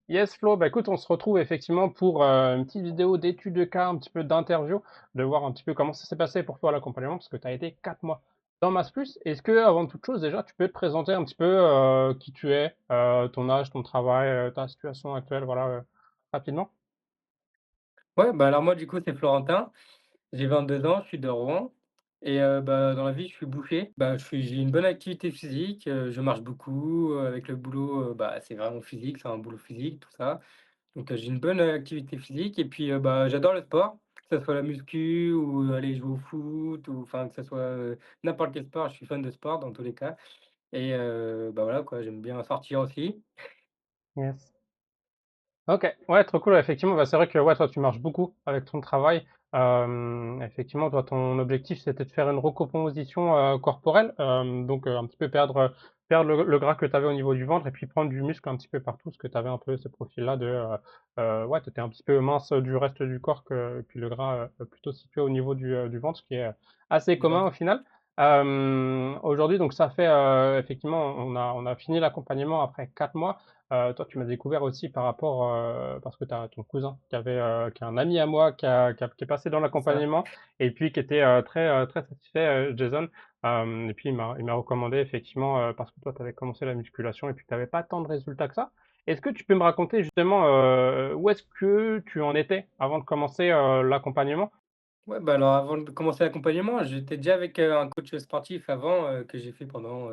Yes, Flo, bah écoute, on se retrouve effectivement pour une petite vidéo d'étude de cas, un petit peu d'interview, de voir un petit peu comment ça s'est passé pour toi l'accompagnement, parce que tu as été 4 mois dans Mass Plus. Est-ce que, avant toute chose, déjà, tu peux te présenter un petit peu qui tu es, ton âge, ton travail, ta situation actuelle, voilà, rapidement? Ouais, bah, alors moi, du coup, c'est Florentin. J'ai 22 ans, je suis de Rouen et bah, dans la vie, je suis boucher. J'ai une bonne activité physique, je marche beaucoup, avec le boulot, bah, c'est vraiment physique, c'est un boulot physique, tout ça. Donc j'ai une bonne, activité physique et puis, bah, j'adore le sport, que ça soit la muscu ou aller jouer au foot ou enfin, que ça soit, n'importe quel sport, je suis fan de sport dans tous les cas et bah, voilà quoi, j'aime bien sortir aussi. Yes. OK, ouais, trop cool. Ouais, effectivement, bah, c'est vrai que ouais, toi, tu marches beaucoup avec ton travail. Effectivement, toi, ton objectif, c'était de faire une recomposition corporelle, donc un petit peu perdre le gras que tu avais au niveau du ventre et puis prendre du muscle un petit peu partout, parce que tu avais un peu ce profil-là de ouais, tu étais un petit peu mince du reste du corps et puis le gras plutôt situé au niveau du ventre, ce qui est assez commun Exact. au final. Aujourd'hui, donc ça fait effectivement, on a fini l'accompagnement après 4 mois. Toi, tu m'as découvert aussi par rapport, parce que tu as ton cousin qui est un ami à moi, qui est passé dans C'est ça. l'accompagnement et puis qui était très satisfait, Jason. Et puis il m'a recommandé effectivement, parce que toi, tu avais commencé la musculation et puis tu n'avais pas tant de résultats que ça. Est-ce que tu peux me raconter justement où est-ce que tu en étais avant de commencer l'accompagnement? Ouais, bah, alors avant de commencer l'accompagnement, j'étais déjà avec, un coach sportif avant, que j'ai fait pendant,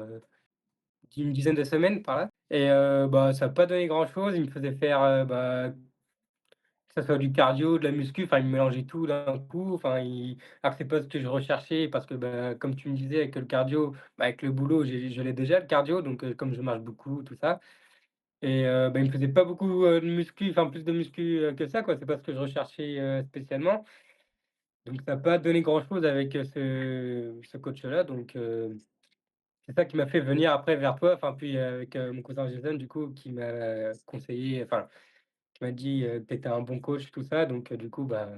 une dizaine de semaines par là et bah, ça a pas donné grand-chose. Il me faisait faire, bah, que ça soit du cardio, de la muscu, enfin il me mélangeait tout d'un coup, enfin il alors que c'est pas ce que je recherchais parce que, bah, comme tu me disais avec le cardio, bah, avec le boulot, je l'ai déjà le cardio donc comme je marche beaucoup, tout ça et bah, il me faisait pas beaucoup, de muscu, enfin plus de muscu, que ça quoi. C'est pas ce que je recherchais, spécialement. Donc ça a pas donné grand-chose avec, ce coach-là, donc c'est ça qui m'a fait venir après vers toi, enfin puis, avec, mon cousin Jason du coup qui m'a conseillé, enfin qui m'a dit, que tu étais un bon coach tout ça, donc du coup, bah,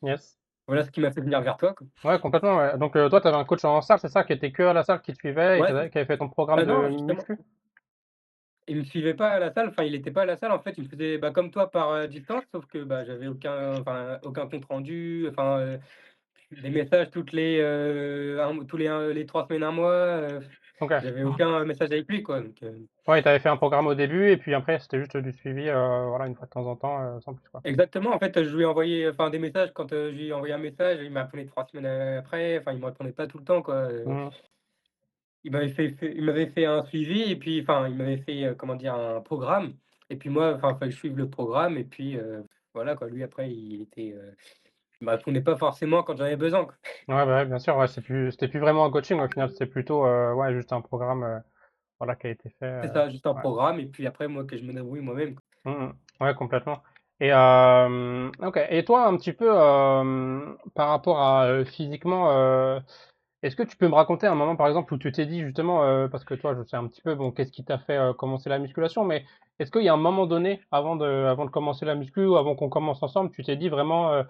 Yes. voilà ce qui m'a fait venir vers toi, quoi. Ouais, complètement, ouais. Donc toi, tu avais un coach en salle, c'est ça, qui était que à la salle, qui te suivait et Ouais, qui avait fait ton programme de non justement, muscu? il me suivait pas à la salle, enfin il était pas à la salle en fait, il me faisait, bah, comme toi par, distance, sauf que, bah, j'avais aucun compte rendu, des messages toutes les, tous les 3 semaines, un mois, OK. j'avais aucun message avec lui quoi, donc Ouais, tu avais fait un programme au début et puis après c'était juste du suivi, voilà, une fois de temps en temps, sans plus, quoi. exactement, en fait, je lui ai envoyé, des messages quand, je lui ai envoyé un message, il m'a appelé 3 semaines, après, enfin il me répondait pas tout le temps quoi, Mmh. il m'avait fait un suivi et puis enfin, il m'avait fait, comment dire? Un programme et puis moi, enfin, fallait que je suive le programme et puis, voilà quoi. Lui après il me répondait pas forcément quand j'en avais besoin, quoi. Ouais, bah, ouais, bien sûr, ouais, c'était plus vraiment un coaching au final, c'était plutôt, ouais, juste un programme, voilà, qui a été fait, C'est ça, juste un ouais. programme et puis après moi que je me débrouille moi-même, quoi. Mmh mh. Ouais, complètement et OK et toi, un petit peu, par rapport à, physiquement, est-ce que tu peux me raconter un moment, par exemple, où tu t'es dit justement, parce que toi, je sais un petit peu, bon, qu'est-ce qui t'a fait, commencer la musculation, mais est-ce qu'il y a un moment donné, avant de commencer la muscu ou avant qu'on commence ensemble, tu t'es dit vraiment,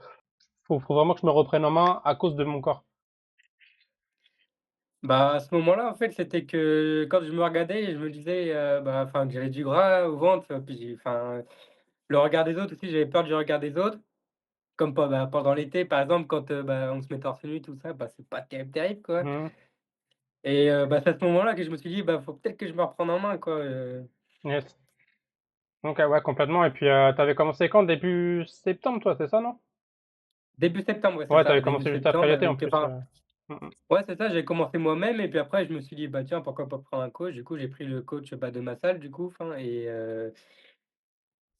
«Faut vraiment que je me reprenne en main à cause de mon corps»? Bah, à ce moment-là, en fait, c'était que quand je me regardais, je me disais, que j'avais du gras au ventre, puis le regard des autres aussi, j'avais peur du regard des autres. Comme pendant l'été, par exemple, quand, on se met torse nu, tout ça, bah, c'est pas terrible, terrible, quoi. Mmh. Et bah, c'est à ce moment-là que je me suis dit: «Bah, faut peut-être que je me reprenne en main, quoi», Yes. OK, ouais, complètement et puis, tu commencé quand? Début septembre, toi, c'est ça, non? début septembre, ouais, c'est Ouais, tu ça, avais début commencé juste après septembre l'été en avec, plus, mmh mh. ouais, c'est ça, j'ai commencé moi-même et puis après je me suis dit: «Bah, tiens, pourquoi pas prendre un coach?» Du coup, j'ai pris le coach, bah, de ma salle, du coup, et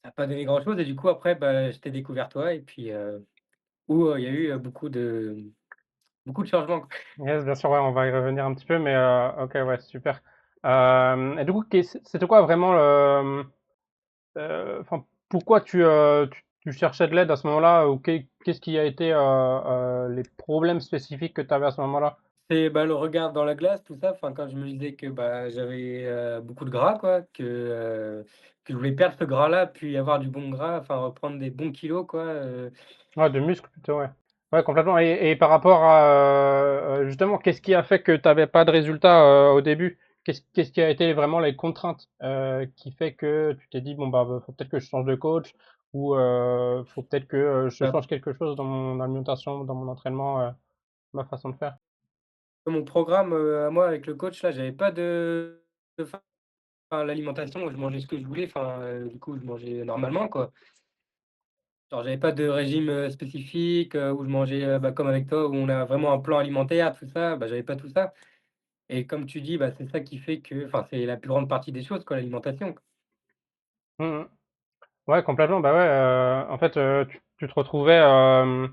ça a pas donné grand-chose et du coup, après, bah, je t'ai découvert toi et puis, où, il y a eu, beaucoup de changements, quoi. Yes, bien sûr, ouais, on va y revenir un petit peu, mais OK, ouais, super. Et du coup, c'était quoi vraiment le, enfin, pourquoi tu cherchais de l'aide à ce moment-là? Ou qu'est-ce qui a été, les problèmes spécifiques que tu avais à ce moment-là? C'est, bah, le regard dans la glace, tout ça, enfin, quand je me disais que, bah, j'avais, beaucoup de gras, quoi, que je voulais perdre ce gras-là, puis avoir du bon gras, enfin, reprendre des bons kilos, quoi, Ouais, de muscles plutôt, ouais. Ouais, complètement et par rapport à, justement, qu'est-ce qui a fait que tu avais pas de résultats, au début? qu'est-ce qui a été vraiment les contraintes, qui fait que tu t'es dit: «Bon, bah, faut peut-être que je change de coach» ou «Faut peut-être que, je Bah, change quelque chose dans mon alimentation, dans mon entraînement, ma façon de faire»? mon programme, à moi avec le coach là, j'avais pas de enfin l'alimentation, je mangeais ce que je voulais, enfin, du coup, je mangeais normalement, quoi. Genre j'avais pas de régime, spécifique, où je mangeais, bah, comme avec toi, où on a vraiment un plan alimentaire, tout ça, bah, j'avais pas tout ça et comme tu dis, bah, c'est ça qui fait que enfin, c'est la plus grande partie des choses, quoi, l'alimentation. Mmh mh. Ouais, complètement, bah, ouais, en fait, tu te retrouvais, en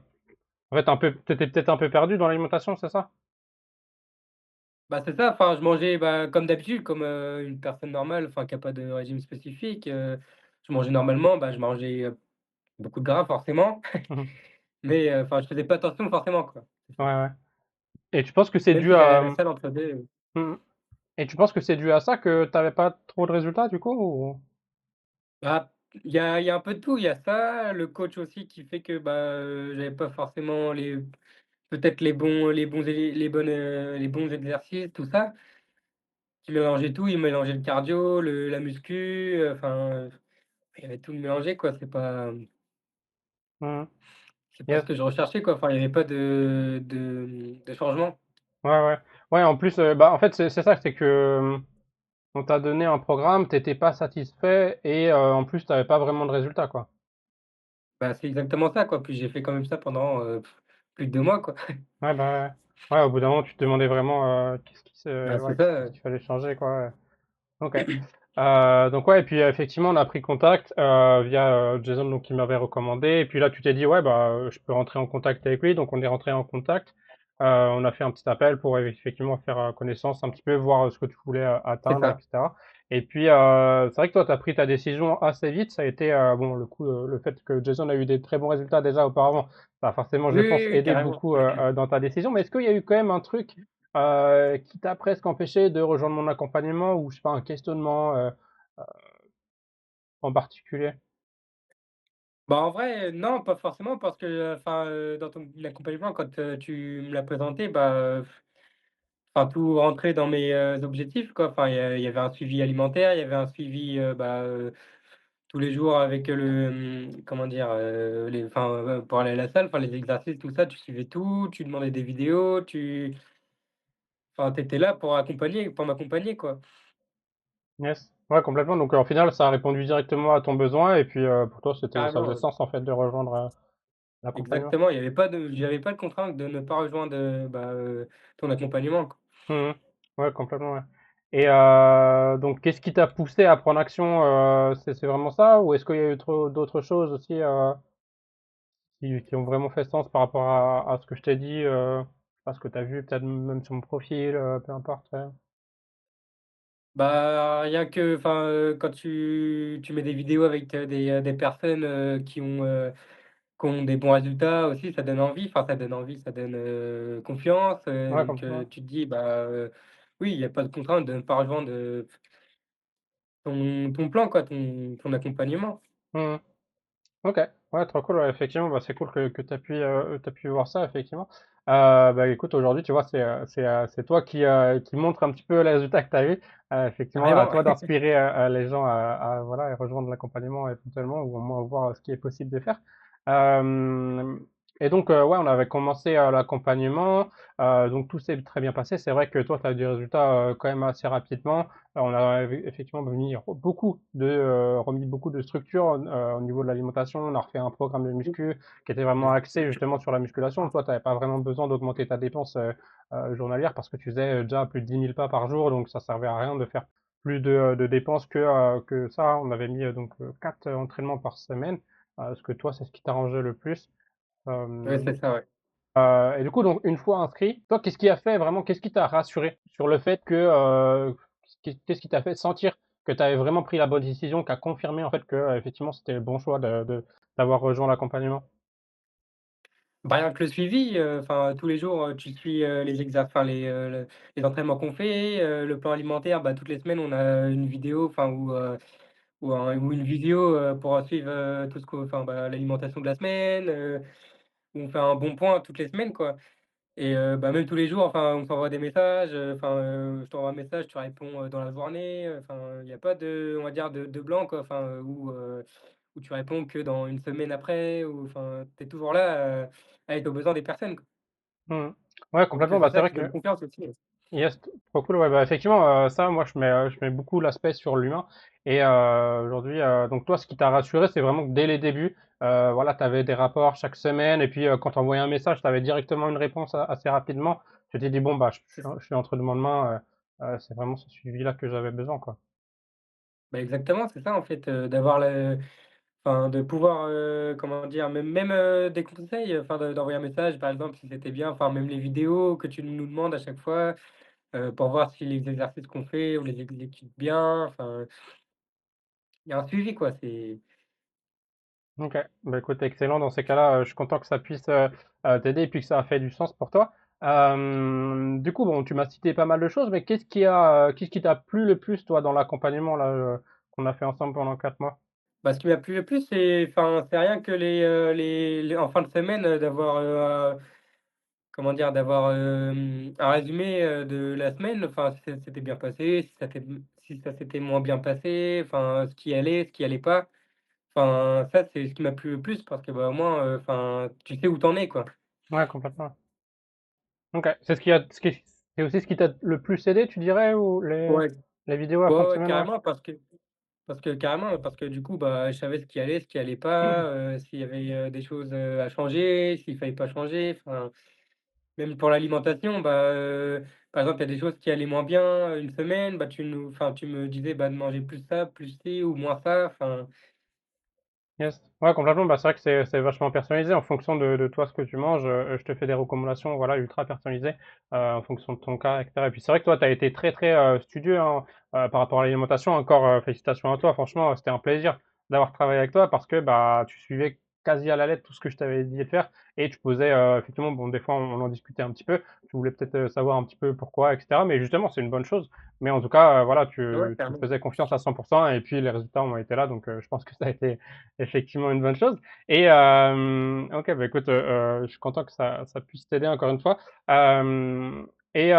fait, un peu tu étais peut-être un peu perdu dans l'alimentation, c'est ça? Bah, c'est ça, enfin, je mangeais, bah, comme d'habitude, comme, une personne normale, enfin, qui a pas de régime spécifique, je mangeais normalement, bah, je mangeais, beaucoup de gras forcément, Mmh mh. mais, enfin, je faisais pas attention forcément, quoi. C'est Ouais, ça. ouais et tu penses que c'est Même dû si j'allais à à, la salle entre 2. mmh mh et tu penses que c'est dû à ça que tu avais pas trop de résultats du coup ou? Bah, il y a un peu de tout. Il y a ça, le coach aussi qui fait que, bah, j'avais pas forcément les peut-être les bons exercices, tout ça. Il mélangeait tout, il mélangeait le cardio, la muscu, enfin, il y avait tout mélangé, quoi. Mmh mh. C'est pas ce Yes. que je recherchais, quoi. Enfin, il y avait pas de changement. Ouais, ouais. Ouais, en plus, bah, en fait, c'est ça, c'est que, on t'a donné un programme, tu étais pas satisfait et en plus, tu avais pas vraiment de résultats, quoi. Bah, c'est exactement ça, quoi. Puis j'ai fait quand même ça pendant, plus de 2 mois, quoi. Ouais, bah, ouais. Ouais, au bout d'un moment, tu te demandais vraiment, Bah, c'est ça, qu'est-ce qu'il fallait changer, quoi, ouais. OK. Donc ouais et puis, effectivement, on a pris contact, via, Jason donc qui m'avait recommandé et puis là, tu t'es dit: «Ouais, bah, je peux rentrer en contact avec lui», donc on est rentré en contact. On a fait un petit appel pour effectivement faire, connaissance un petit peu, voir, ce que tu voulais, c'est atteindre et ça. cetera et puis, c'est vrai que toi, tu as pris ta décision assez vite. Ça a été, bon, le fait que Jason a eu des très bons résultats déjà auparavant, ça a forcément, je Oui, oui, pense, oui, aidé carrément. beaucoup, dans ta décision. Mais est-ce qu'il y a eu quand même un truc, qui t'a presque empêché de rejoindre mon accompagnement ou je sais pas, un questionnement, en particulier? Bah, en vrai, non, pas forcément parce que, enfin, dans ton accompagnement, quand, tu me l'as présenté, bah, enfin, tout rentrait dans mes, objectifs, quoi. Enfin, il y avait un suivi alimentaire, il y avait un suivi, bah, tous les jours avec comment dire? Pour aller à la salle, enfin, les exercices, tout ça, tu suivais tout, tu demandais des vidéos, enfin, tu étais là pour m'accompagner, quoi. Yes. Ouais, complètement, donc au final, ça a répondu directement à ton besoin et puis, pour toi, ça Carrément, faisait ouais. sens, en fait, de rejoindre, l'accompagnement? Exactement, j'avais pas de contrainte de ne pas rejoindre, bah, ton accompagnement, quoi. Mmh mh. Ouais, complètement, ouais et donc qu'est-ce qui t'a poussé à prendre action, c'est vraiment ça? Ou est-ce qu'il y a eu d'autres choses aussi, qui ont vraiment fait sens par rapport à ce que je t'ai dit, je sais pas, ce que tu as vu peut-être même sur mon profil, peu importe, ouais? Bah, rien que enfin, quand tu mets des vidéos avec, des personnes, qui ont des bons résultats aussi, ça donne envie, enfin ça donne envie, ça donne, confiance, Ouais, complètement. tu te dis: «Bah, oui, il y a pas de contrainte de ne pas rejoindre, ton plan quoi, ton accompagnement». Mmh mh. OK. Ouais, trop cool, ouais, effectivement, bah, c'est cool que tu pu voir ça, effectivement. Bah, écoute, aujourd'hui, tu vois, c'est toi qui montre un petit peu les résultats que tu as eu. Effectivement, à Carrément. toi d'inspirer, les gens voilà, à rejoindre l'accompagnement éventuellement ou au moins voir ce qui est possible de faire. Hem et donc, ouais, on avait commencé, l'accompagnement, donc tout s'est très bien passé. C'est vrai que toi, tu as eu des résultats, quand même assez rapidement. On a effectivement remis beaucoup de structure, au niveau de l'alimentation. On a refait un programme de muscu qui était vraiment axé justement sur la musculation. Toi, tu avais pas vraiment besoin d'augmenter ta dépense, journalière parce que tu faisais, déjà plus de 10 000 pas par jour, donc ça servait à rien de faire plus de dépenses que ça. On avait mis, donc 4 entraînements par semaine, parce que toi, c'est ce qui t'arrangeait le plus. Ouais, Hem c'est ça, ouais. Et du coup, donc une fois inscrit, toi, qu'est-ce qui t'a rassuré sur le fait que, qu'est-ce qui t'a fait sentir que tu avais vraiment pris la bonne décision, qui a confirmé en fait que, effectivement, c'était le bon choix d'avoir rejoint l'accompagnement? Bah, rien que le suivi, enfin tous les jours, tu suis, les entraînements qu'on fait, le plan alimentaire, bah, toutes les semaines on a une vidéo, enfin ou une vidéo, pour suivre, l'alimentation de la semaine, où on fait un bon point toutes les semaines, quoi et bah, même tous les jours, enfin, on s'envoie des messages, enfin, je t'envoie un message, tu réponds, dans la journée, enfin, il y a pas de on va dire de blanc quoi, enfin, où tu réponds que dans une semaine après ou enfin, tu es toujours là, à être aux besoins des personnes, quoi. Mmh. Ouais, Donc complètement. Bah, c'est c'est ça vrai qui donne que confiance aussi. yes, trop cool. Ouais, bah, effectivement, ça, moi, je mets beaucoup l'aspect sur l'humain. Et aujourd'hui, donc toi, ce qui t'a rassuré, c'est vraiment que dès les débuts, voilà, tu avais des rapports chaque semaine. Et puis, quand tu envoyais un message, tu avais directement une réponse assez rapidement. Tu t'es dit, bon, bah, C'est ça. je suis entre de bonnes mains. C'est vraiment ce suivi-là que j'avais besoin, quoi. Bah, exactement, c'est ça en fait, d'avoir le enfin de pouvoir, comment dire? Même, des conseils, enfin d'envoyer un message par exemple si c'était bien, enfin même les vidéos que tu nous demandes à chaque fois, pour voir si les exercices qu'on fait, on les exécute bien, enfin, il y a un suivi quoi, c'est Ok, bah écoute, excellent. Dans ces cas-là, je suis content que ça puisse t'aider et puis que ça a fait du sens pour toi. Du coup, bon, tu m'as cité pas mal de choses, mais qu'est-ce qui t'a plu le plus, toi, dans l'accompagnement là qu'on a fait ensemble pendant 4 mois? bah, ce qui m'a plu le plus, c'est enfin, c'est rien que les en fin de semaine, d'avoir, comment dire? D'avoir, un résumé, de la semaine, enfin, si ça s'était bien passé, si ça s'était moins bien passé, enfin, ce qui allait pas. Enfin, ça, c'est ce qui m'a plu le plus parce que, bah, au moins, enfin, tu sais où t'en es, quoi. Ouais, complètement. Ok, c'est aussi ce qui t'a le plus aidé, tu dirais, ou Ouais, les vidéos à fin ouais, de ouais, semaine, ouais. carrément parce que carrément, parce que du coup, bah, je savais ce qui allait pas, s'il y avait, des choses, à changer, s'il fallait pas changer, enfin, même pour l'alimentation, bah, par exemple, il y a des choses qui allaient moins bien, une semaine, bah, tu me disais, bah, de manger plus ça, plus ci ou moins ça, enfin, Yes. Ouais, complètement. Bah, c'est vrai que c'est vachement personnalisé en fonction de toi, ce que tu manges. Je te fais des recommandations, voilà, ultra personnalisées en fonction de ton cas, etc. Et puis c'est vrai que toi, tu as été très, très studieux hein, par rapport à l'alimentation. Encore félicitations à toi. Franchement, c'était un plaisir d'avoir travaillé avec toi parce que bah, tu suivais quasi à la lettre tout ce que je t'avais dit de faire et tu posais effectivement, bon, des fois, on en discutait un petit peu. Tu voulais peut-être savoir un petit peu pourquoi, etc. Mais justement, c'est une bonne chose. Mais en tout cas, voilà, ah ouais, tu me carrément. faisais confiance à 100% et puis les résultats ont été là. Donc, je pense que ça a été effectivement une bonne chose. Et OK, bah, écoute, je suis content que ça puisse t'aider encore une fois. Hem et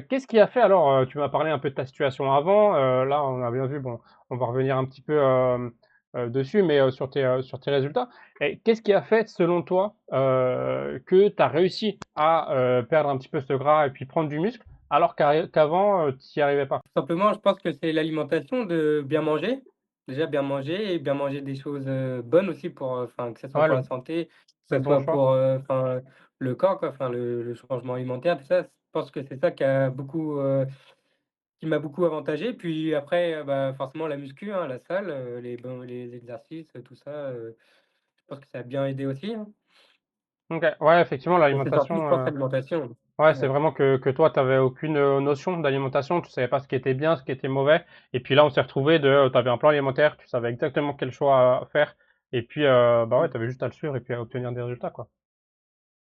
qu'est-ce qui a fait alors, tu m'as parlé un peu de ta situation avant, là, on a bien vu, bon, on va revenir un petit peu, dessus, mais sur tes résultats. Et qu'est-ce qui a fait, selon toi, que tu as réussi à, perdre un petit peu ce gras et puis prendre du muscle, alors qu'avant, tu y arrivais pas? Tout simplement, je pense que c'est l'alimentation, de bien manger. Déjà bien manger et bien manger des choses, bonnes aussi pour, enfin, que ça soit Ouais, pour la santé, que le ça bon soit choix. pour, enfin, le corps quoi, enfin le changement alimentaire, tout ça. Je pense que c'est ça qui m'a beaucoup avantagé. Puis après, bah, forcément la muscu, hein, la salle, les exercices, tout ça, je pense que ça a bien aidé aussi, hein. OK, ouais, effectivement, Mais c'est surtout, je pense, l'alimentation, l'alimentation. ouais, c'est Ouais. vraiment que toi, tu avais aucune, notion d'alimentation, tu savais pas ce qui était bien, ce qui était mauvais et puis là, on s'est retrouvés tu avais un plan alimentaire, tu savais exactement quel choix faire et puis, bah, ouais, Mmh. tu avais juste à le suivre et puis à obtenir des résultats, quoi.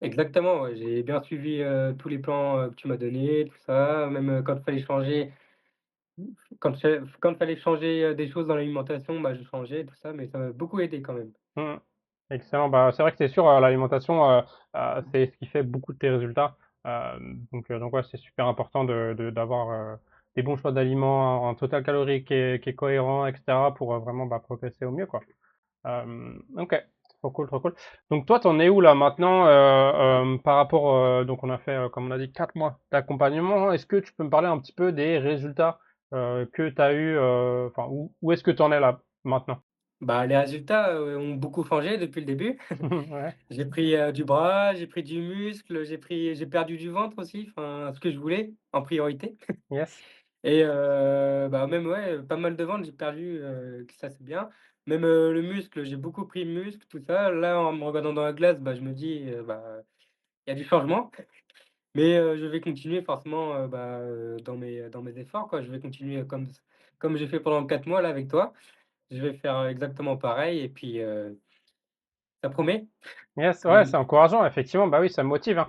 Exactement, ouais, j'ai bien suivi, tous les plans, que tu m'as donnés, tout ça, même, quand il fallait changer. Quand il fallait changer, des choses dans l'alimentation, bah, je changeais tout ça, mais ça m'a beaucoup aidé quand même. Mmh. Excellent, bah, c'est vrai que c'est sûr, l'alimentation, c'est ce qui fait beaucoup de tes résultats, donc ouais, c'est super important d'avoir, des bons choix d'aliments, un total calorique qui est cohérent et cetera pour, vraiment, bah, progresser au mieux, quoi. OK, trop cool, trop cool. Donc toi, tu en es où là maintenant, par rapport, donc on a fait, comme on a dit 4 mois d'accompagnement. Est-ce que tu peux me parler un petit peu des résultats, que tu as eu, enfin où est-ce que tu en es là, maintenant? Bah, les résultats, ont beaucoup changé depuis le début. Ouais, J'ai pris, du bras, j'ai pris du muscle, j'ai perdu du ventre aussi, enfin, ce que je voulais en priorité. yes, Et bah, même, ouais, pas mal de ventre, j'ai perdu, ça c'est bien. Même, le muscle, j'ai beaucoup pris le muscle, tout ça. Là, en me regardant dans la glace, bah, je me dis, bah, il y a du changement. Mais je vais continuer forcément, bah, dans mes efforts, quoi. Je vais continuer comme j'ai fait pendant 4 mois là avec toi. Je vais faire exactement pareil et puis, ça promet, yes, comme ouais, on c'est dit. encourageant effectivement, bah, oui, ça me motive, hein.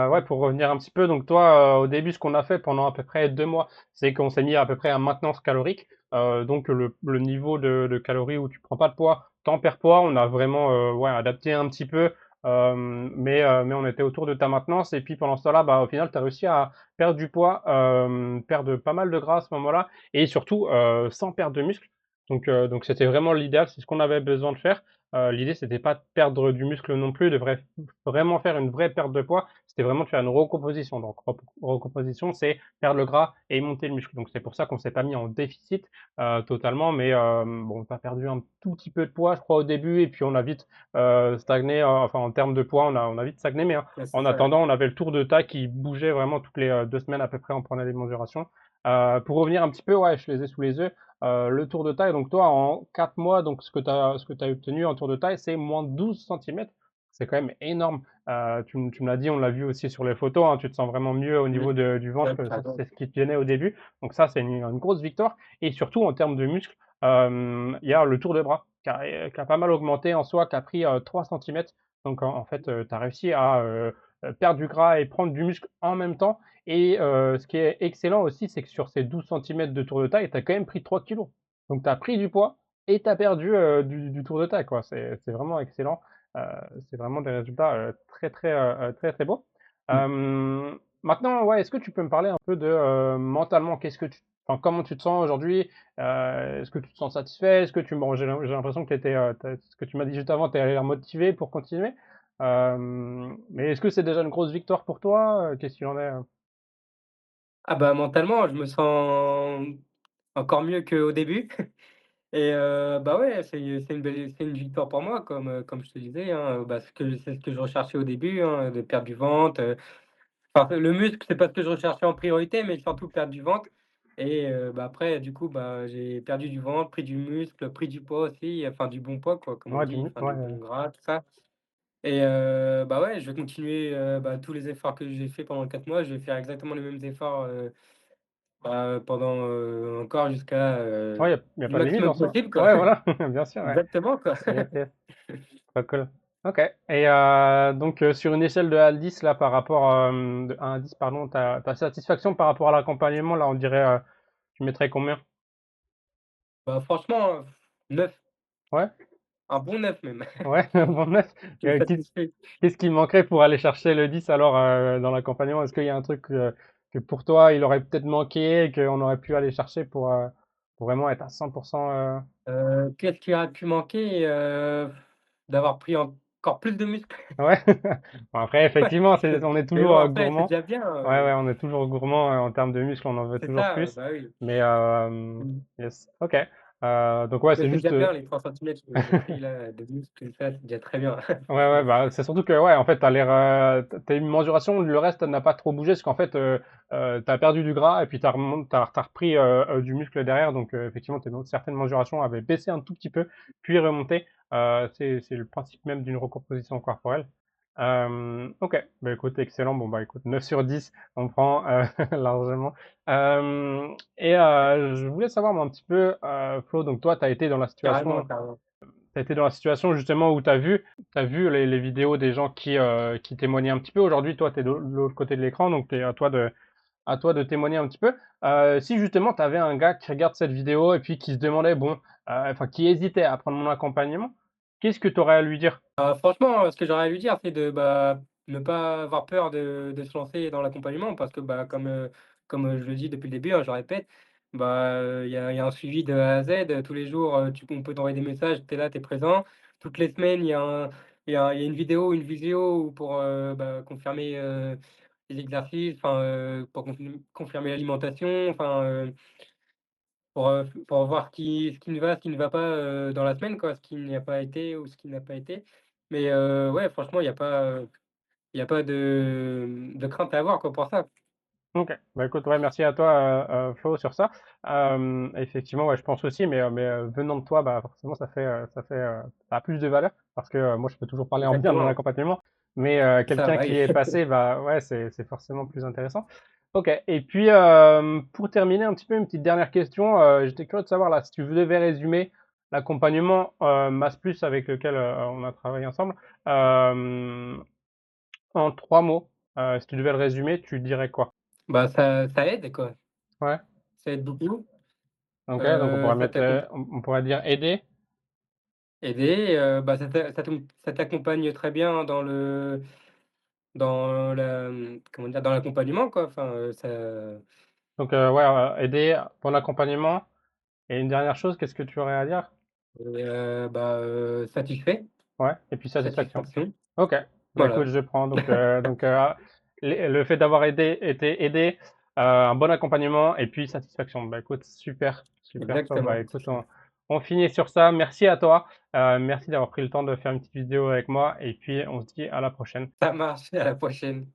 Ouais, Mmh. pour revenir un petit peu, donc toi, au début, ce qu'on a fait pendant à peu près 2 mois, c'est qu'on s'est mis à peu près à maintenance calorique, donc le niveau de calories où tu prends pas de poids, tu en perds poids. On a vraiment, ouais, adapté un petit peu, mais on était autour de ta maintenance et puis pendant ce temps-là, bah, au final, tu as réussi à perdre du poids, perdre pas mal de gras à ce moment-là et surtout, sans perdre de muscle. Donc c'était vraiment l'idéal, c'est ce qu'on avait besoin de faire. L'idée, c'était pas de perdre du muscle non plus, de vraiment faire une vraie perte de poids, c'était vraiment de faire une recomposition. Donc recomposition, c'est perdre le gras et monter le muscle. Donc c'est pour ça qu'on s'est pas mis en déficit, totalement, mais bon, tu as perdu un tout petit peu de poids, je crois, au début et puis on a vite, stagné, enfin en termes de poids, on a vite stagné, mais Ouais, c'est en ça, ouais. attendant, on avait le tour de taille qui bougeait vraiment toutes les 2 semaines à peu près, on prenait des mesurations. Pour revenir un petit peu, ouais, je les ai sous les yeux. Le tour de taille, donc toi, en 4 mois, donc ce que tu as obtenu en tour de taille, c'est moins 12 centimètres. C'est quand même énorme. Tu me l'as dit, on l'a vu aussi sur les photos, hein, tu te sens vraiment mieux au niveau Mmh. du ventre, Ouais, que tu as ça, raison. c'est ce qui te gênait au début. Donc ça, c'est une grosse victoire. Et surtout, en termes de muscles, il y a le tour de bras qui a pas mal augmenté en soi, qui a pris 3 centimètres. Donc en fait, tu as réussi à perdre du gras et prendre du muscle en même temps. Et ce qui est excellent aussi, c'est que sur ces 12 centimètres de tour de taille, tu as quand même pris 3 kilos. Donc tu as pris du poids et tu as perdu du tour de taille, quoi. C'est vraiment excellent. Heu, c'est vraiment des résultats très, très, très, très beaux. Mmh. Maintenant, ouais, est-ce que tu peux me parler un peu de mentalement, enfin, comment tu te sens aujourd'hui? Est-ce que tu te sens satisfait? Est-ce que tu bon, j'ai l'impression que tu étais, ce que tu m'as dit juste avant, tu as l'air motivé pour continuer. Mais est-ce que c'est déjà une grosse victoire pour toi? Qu'est-ce qu'il en est? Ah bah, mentalement, je me sens encore mieux qu'au début et bah, ouais, c'est une victoire pour moi comme je te disais, hein, bah, c'est ce que je recherchais au début, hein, de perdre du ventre, enfin, le muscle, c'est pas ce que je recherchais en priorité, mais surtout perdre du ventre et bah, après du coup, bah, j'ai perdu du ventre, pris du muscle, pris du poids aussi, enfin du bon poids quoi, comme on Ouais, dit, enfin ouais, du bon gras, tout ça et bah, ouais, je vais continuer, bah, tous les efforts que j'ai fait pendant 4 mois, je vais faire exactement les mêmes efforts, bah, pendant, encore jusqu'à, ouais, il y a le pas de limite en maximum soi. possible quoi. Ouais, voilà, bien sûr, ouais. Exactement quoi. Yes, yes. Trop cool. OK et donc sur une échelle de 1 à 10 là par rapport, de 1 à 10 pardon, ta satisfaction par rapport à l'accompagnement là, on dirait, tu mettrais combien? Bah, franchement, 9, Ouais? un bon 9 même. Ouais, un bon 9. Je suis Qu'est-ce satisfait. qu'est-ce qui manquerait pour aller chercher le 10 alors, dans l'accompagnement? Est-ce qu'il y a un truc, que pour toi, il aurait peut-être manqué et qu'on aurait pu aller chercher pour vraiment être à 100 Qu'est-ce qui aurait pu manquer? D'avoir pris encore plus de muscles. Ouais. Bon après Ouais, effectivement, on est mais toujours, bon après c'est gourmand. déjà bien, Ouais, ouais, on est toujours gourmand, en termes de muscles, on en veut c'est toujours ça, plus. bah, oui. Mais Mmh. yes, OK. Donc ouais, Mais c'est c'est juste, déjà bien les 3 centimètres que j'ai pris là de muscles, ça c'est déjà très bien. ouais, ouais, bah, c'est surtout que, ouais, en fait, tu as l'air, tu as une mensuration, le reste n'a pas trop bougé parce qu'en fait, tu as perdu du gras et puis tu as repris, du muscle derrière donc effectivement, certaines mensurations avaient baissé un tout petit peu, puis remonté. C'est le principe même d'une recomposition corporelle. OK, bah, écoute, excellent. Bon, bah, écoute, 9 sur 10, on prend, largement. Et je voulais savoir, moi, un petit peu, Flo, donc toi, tu as été dans la Carrément, situation carrément. tu été dans la situation justement où tu as vu les vidéos des gens qui témoignaient un petit peu. Aujourd'hui, toi, tu es de l'autre côté de l'écran, donc c'est à toi de témoigner un petit peu. Si justement tu avais un gars qui regarde cette vidéo et puis qui se demandait, bon, enfin qui hésitait à prendre mon accompagnement, qu'est-ce que tu aurais à lui dire? Franchement, ce que j'aurais à lui dire, c'est de, bah, ne pas avoir peur de se lancer dans l'accompagnement parce que, bah, comme je le dis depuis le début, hein, je le répète, bah, il y a un suivi de A à Z, tous les jours, on peut t'envoyer des messages, tu es là, tu es présent. Toutes les semaines, il y a une vidéo, une visio pour, bah, confirmer, les exercices, enfin, pour confirmer l'alimentation, enfin, pour voir ce qui ne va, ce qui ne va pas, dans la semaine quoi, ce qui n'y a pas été ou ce qui n'a pas été. Mais ouais, franchement, il y a pas de crainte à avoir quoi pour ça. OK. Bah, écoute, ouais, merci à toi, Flo, sur ça. Effectivement, ouais, je pense aussi, mais venant de toi, bah, forcément, ça a plus de valeur parce que, moi, je peux toujours parler en bien de mon Exactement, accompagnement, mais c'est ça, quelqu'un bah qui oui. est passé, bah, ouais, c'est forcément plus intéressant. OK et puis, pour terminer un petit peu, une petite dernière question, j'étais curieux de savoir, là, si tu devais résumer l'accompagnement, Mass Plus avec lequel, on a travaillé ensemble, hem, en 3 mots, si tu devais le résumer, tu dirais quoi? Bah ça aide quoi, Ouais? ça aide beaucoup. OK, donc on pourrait Ça mettre, t'accompagne on pourrait dire aider. aider, bah, ça t'accompagne très bien dans comment dire? Dans l'accompagnement quoi, enfin, ça Donc ouais, aider, bon accompagnement et une dernière chose, qu'est-ce que tu aurais à dire? bah, satisfait, Ouais et puis satisfaction. satisfaction, OK, bah, écoute, voilà. je prends le fait d'avoir été aidé, un bon accompagnement et puis satisfaction. Bah, écoute, super, super top. Bah, Exactement, c'est écoute, ça. on finit sur ça. Merci à toi, merci d'avoir pris le temps de faire une petite vidéo avec moi et puis on se dit à la prochaine. Ça marche, à la prochaine.